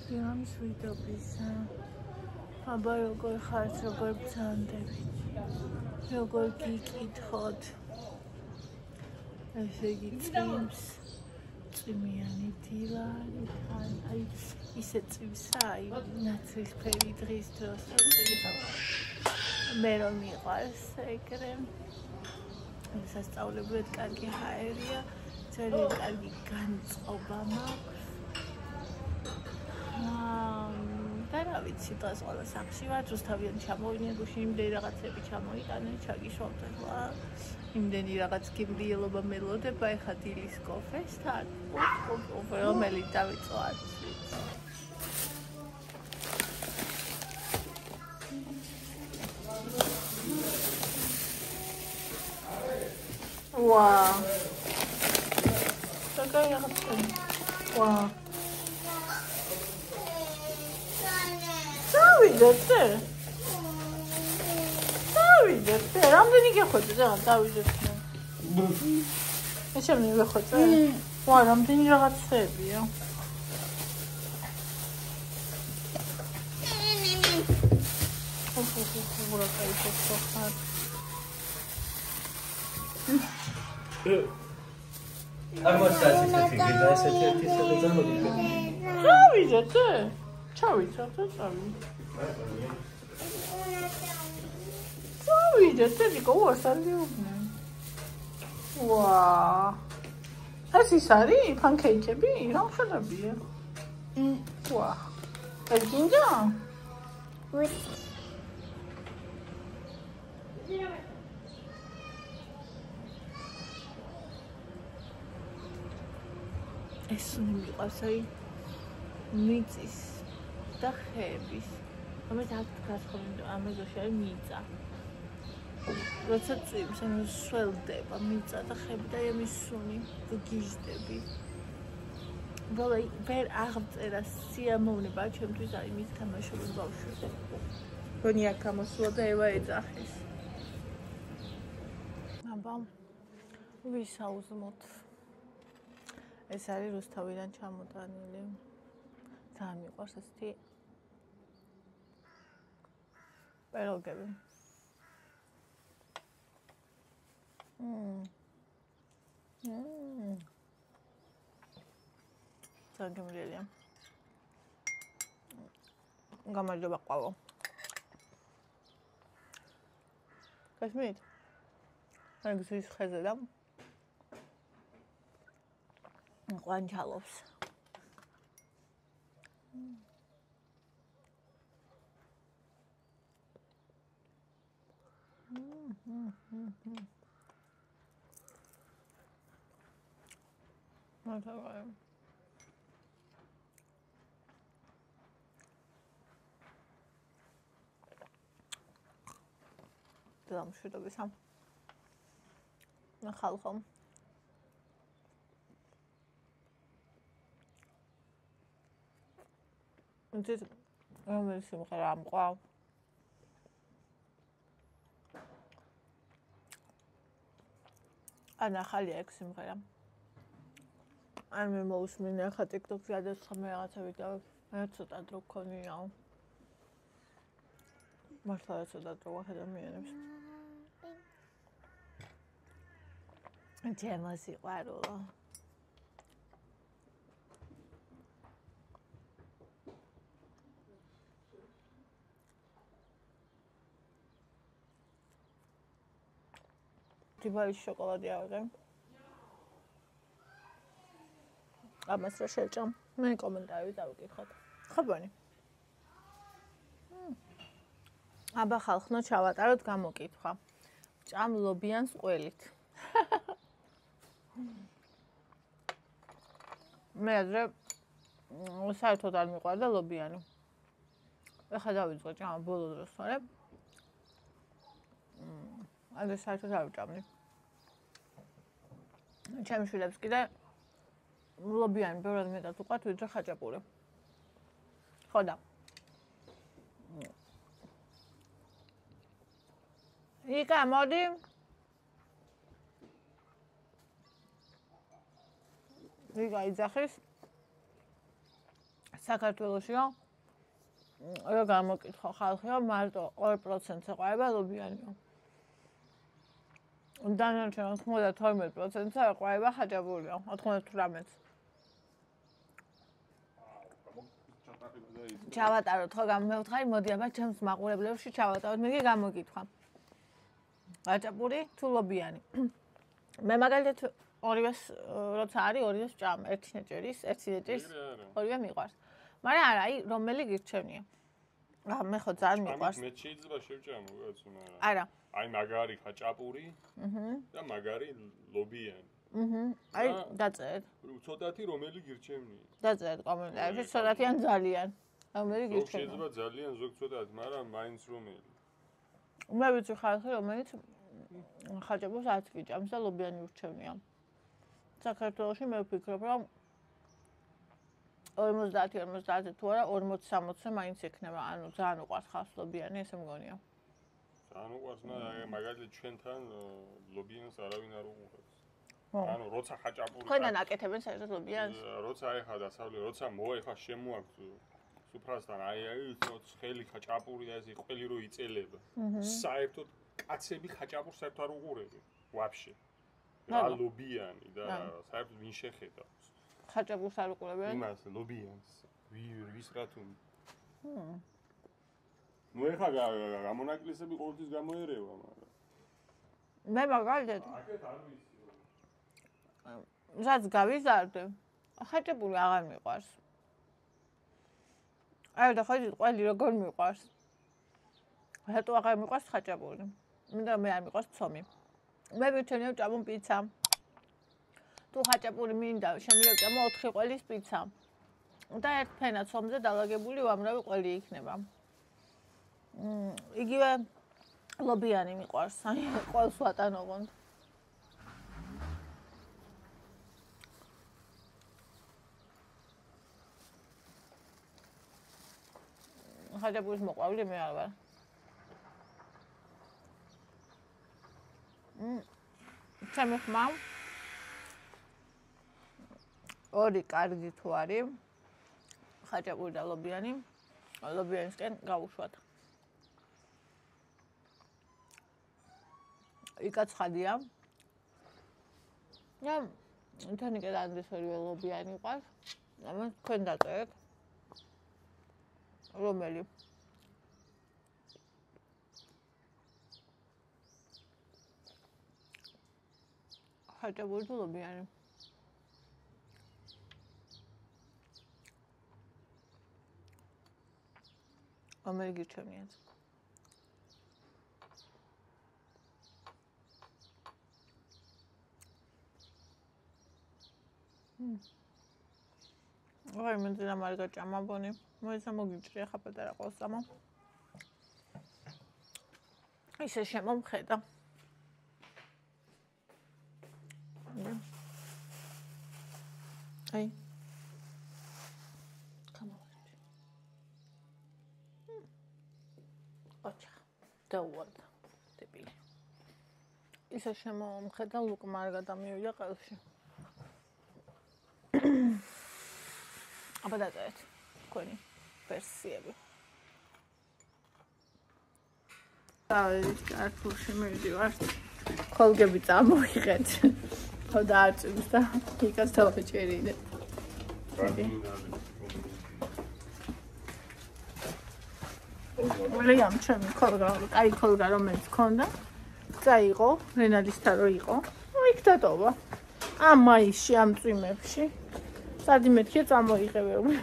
Დილამის ვიდობისა. აბა როგორ ხართ, როგორ ბრძანდებით, როგორ გიკითხოთ. ესე იგი წვიმს, წვიმიანი დილა, აი ისე წვიმსა, აი ნაცრისფერი დღის დროს მე რომ მიყვარს ეგრე. სასწავლებლად კარგი ჰაერია, ძალიან კარგი განწყობა მაქვს. და რა ვიცი, დღეს ყველა სახლში ვარ, რუსთავიდან ჩამოვიდნენ, გუშინ იმდენი რაღაცები ჩამოიტანენ, ჩაგიშვალთ ახლა. იმდენი რაღაც გემრიელობა მელოდება, ეხლა დილის კოფესთან. რომელი დავიწყო არც ვიცი. Wow. Czekaj, ja chcę. Wow. Co widzę ty? Co widzę ty? Ramdeni nie chodzi, co widzę ty? Ja się nie wychodzę. Wow, ramdeni rahat seviyor. Burası iyi çok sokar. აღმოსავლეთ ფიგურა ესეთი სადაზამოდი. ჩავიდე თუ? ჩავიდე თუ? ჩავიდე თუ ნიკო ვასალიუბნე. ვაა. ეს ის არის პანკეიკები? რა ხდებია? ვაა. ეს გინდა? ეს მიყვარს აი მიწის და ხეების. ამას აქ გასხოვნდა ამაზოში არის მიწა. როცა წვიმს, ანუ სველდება მიწა და ხეები და ამის სუნი გიჟდები. ბოლო ვერ აღწერა სიამოვნება ჩემთვის არის მის თამაშობენ ბავშვებზე. გონი აქ გამოსულა და ევა ეძახის. აბა ვისაუზმოთ. ეს არის რუსთავიდან ჩამოტანილი. ძალიან მიყვარს ესეთი პეროგები. ძალიან გემრიელია. გამარჯობა ყავა. გასმით? აი გზის ხეზე და ყვანჩალობს. მართლა. დამშვიდობისა. ხალხო. ეს რომელი სიმღერა ამყვა? ანახალია ეგ სიმღერა. არ მე მოусმინე ახლა TikTok-ზე ადასხმა რაღაცა ვიდეო. მე ცოტა დრო გქონია. მართლა ცოტა დრო ადამიანებს. ჩემო სიყვარულო. ტიბალის შოკოლადი ავიღე. ამას რა შეჭამ? მე კომენტარი დავიკითხოთ. ხაბანი. აბა ხალხო ჩავატაროთ გამოკითხვა. ჭამ ლობიანს ყველით. მე ადრე საერთოდ არ მიყვარდა ლობიანი. ეხლა დავიწყე ჭამა ბოლო დროს ვარ. ადრე საერთოდ არ ვჭამდი. ჩემს შვილებს კიდე ლობიანი ბევრად მეტად უყვართ ვიდრე ხაჭაპური. ხო და იკა მოდი იკა იძახის საქართველოშიო რა გამოკითხო ხალხიო მარტო 2%-ს ეყარება ლობიანიო. დანარჩენ 92%-ს ეყარება ხაჭაპურიო, 98%. ჩავატაროთ ხო გამოვთხარი, მოდი აბა ჩემს მაყურებლებში ჩავატაროთ, მე გამოგითხვა. ხაჭაპური თუ ლობიანი. მე მაგალითად ორივეს როცა არის ორივეს ჭამ, ერთი ნეჭერის, ორივე მიყვარს. მაგრამ არა, აი რომელი გირჩევნია. მე ხო ძალიან მიყვარს. მე შეიძლება შევჭამო კაცო, მაგრამ არა. აი მაგარი ხაჭაპური და მაგარი ლობიანი. აი დაწერეთ. ცოტათი რომელი გირჩევნია? დაწერეთ კომენტარებში, ცოტათი ან ძალიან. რომელი გირჩევნია? შეიძლება ძალიან ზოგ ცოტათი, მაგრამ მაინც რომელი. მე ვიცი ხალხი რომელიც ხაჭაპურს არც გიჭამს და ლობიანი ურჩევნია. საქართველოში მე ვფიქრობ რომ 50 თუ არა 40-60-ზე მაინც ექნება, ანუ ძალიან უყვარს ხალხს ლობიანი, ესე მგონია. ძალიან უყვარს, მაგალითად ჩვენთან ლობიანს არავინ არ უყურებს. ანუ როცა ხაჭაპური ხოდან აკეთებენ საერთოდ ლობიანს? როცა ეხა დასავლე, როცა მოეხა შემოაქვს სუფრასთან, აი ცხელი ხაჭაპური და ეს ყველი რო იწელება. საერთოდ კაცები ხაჭაპურს საერთოდ არ უყურებენ. ვაფშე. რა ლობიანი და საერთოდ ვინ შეხედავს? ხაჭაპურს არ უყურებენ? იმას ლობიანს. ვის რა თუ? ნუ ეხა გამონაკლისები ყოველთვის გამოერევა, მაგრამ მე მაგალითად აკეთ არ ვიცი. რაც გავიზარდე, ხაჭაპური აღარ მიყვარს. აი და ხო ყველი როგორ მიყვარს? რატო აღარ მიყვარს ხაჭაპური? მინდა მე არ მიყვარს ცომი. მე ვიჩვენე ვჭამო პიცა. თუ ხაჭაპური მინდა, შემივჭამო 4 ყველის პიცა. და ერთ ფენა ცომზე დალაგებული უამრავი ყველი იქნება. იგივე ლობიანი მიყვარს, აი ყველს ვატან ოღონდ. ხაჭაპურის მოყვარული მე არ ვარ. ჩემი ხმა ორი კარგი თუ არის ხაჭაპური და ლობიანი, ლობიანისკენ გავუშვათ. იკაც ხადია. და თონიკე ანდრეს ორივე ლობიანი ყავს. ამას თქვენ დაწერეთ. რომელი? ხაჭაპური თუ ლობიანი? რომელი გირჩევნიათ? ვაი მე ძინა მარგა ჭამაბონი. მოიცა მოგიჭრია ხა პატარა ყოსამო. ისე შემომხედა. აი. გამოვარჯი. ოჩა. დაუვარდა. დებილი. ისე შემომხედა ლუკ მარგა და მივიდა ყელში. აბა დაწერეთ თქვენი ვერსიები. კარტულში მივიდივართ. ხოლგები წამოიღეთ. ხო დააწვიმს და იქაც დავაჭერიდე. ვლიამ ჩემი ხოლგა, აი ხოლგა რომელიც ქონდა, წაიღო, რენალისთან რო იყო, იქ დატოვა. ამ მაისში ამ წვიმებში სადი მეთქი წამოიღებები.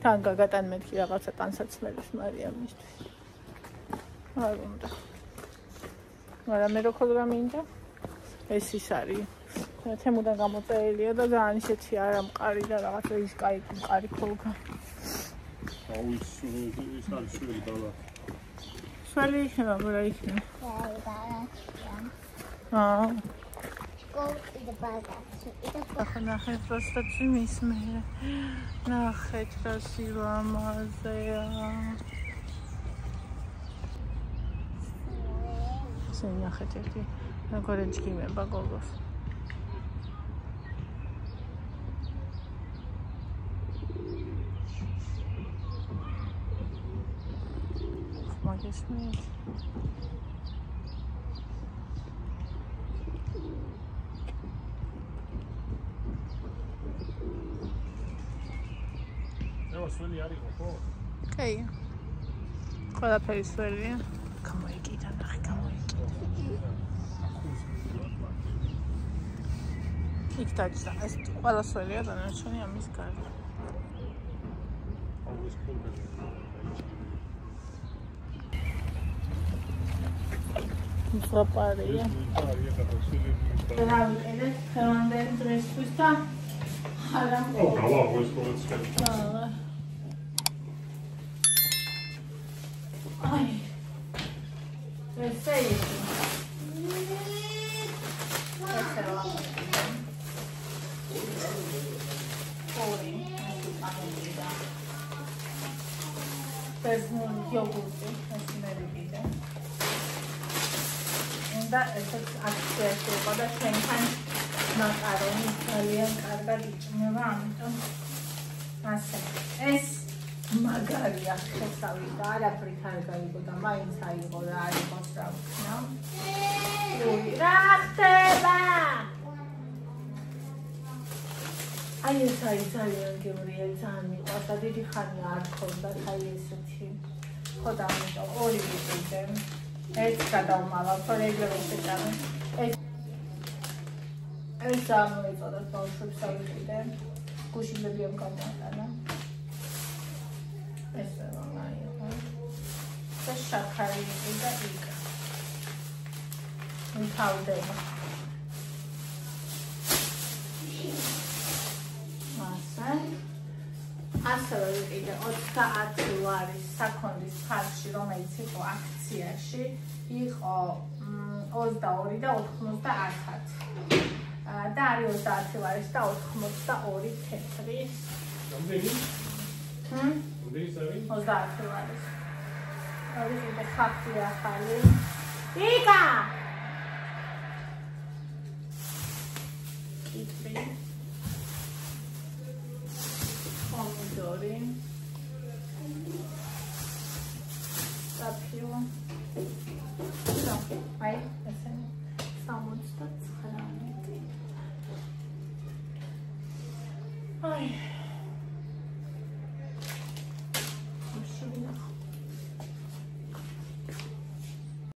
თან გაგატან მეთქი რაღაცა ტანსაცმელის მარიამისთვის. არ უნდა. მაგრამ მე როგორ გამინდა? ეს ის არის. თემუდან გამოწერილია და ძალიან ისეთი არა მყარი და რაღაცა ის კაი მყარი ხოლგა. აუ ის არის შველი დავა. შველი იქნება, რა იქნება? Go to the bazaar. ახლა ნახეთ просто წვიმის მე. ნახეთ რა სილამაზეა. ნახეთ ერთი როგორ ეჭიმება გოგოს. გესმით? სველი არის ხო? კი. ყველაფერი სველია. გამოიკიდა, ნახე, გამოიკიდა. იქ დაჭდა. ეს ყველა სველია დანარჩენი ამის გარდა. მზაპარია. რა ვიყიდე ხელამდელი დრესთვის და არა გავა ეს პროცესი. აი. ეს ის. Personal yogurt, ეს მერიდე. და ესეც აქციაში იყო და ჩვენთან მაკარონი ძალიან კარგად იჭმება, ამიტომ ასე. ეს მაგარია შესავი და არაფრით არ გაიგო და მაინც აიღო რა არის რა ვქნა. რა ხდება? აი ეს არის ძალიან გემრიელი, ძალიან მიყვარს და დიდი ხანია არ ქონდათ აი ესეთი. ხო და ამიტომ ორი ვიყიდე. ეს გადავმავალ, რეგლერულად შეჭამე. ეს ამოეწოდათ ბავშვებს ავიყიდე. გუშინები ამ გამოტანა. ეს ვამაია. და შაქარი და იქ. მთავდება. ასევე ვიყიდე 30 ლარის საქონლის ფარში, რომელიც იყო აქციაში, იყო 22 და 90. და არის 30 ლარის და 82 თეთრი. რამდენი? რამდენი არის? 30 ლარის. ვიყიდე ხაფი ახალი. იკა! კიტრი. Pomidori.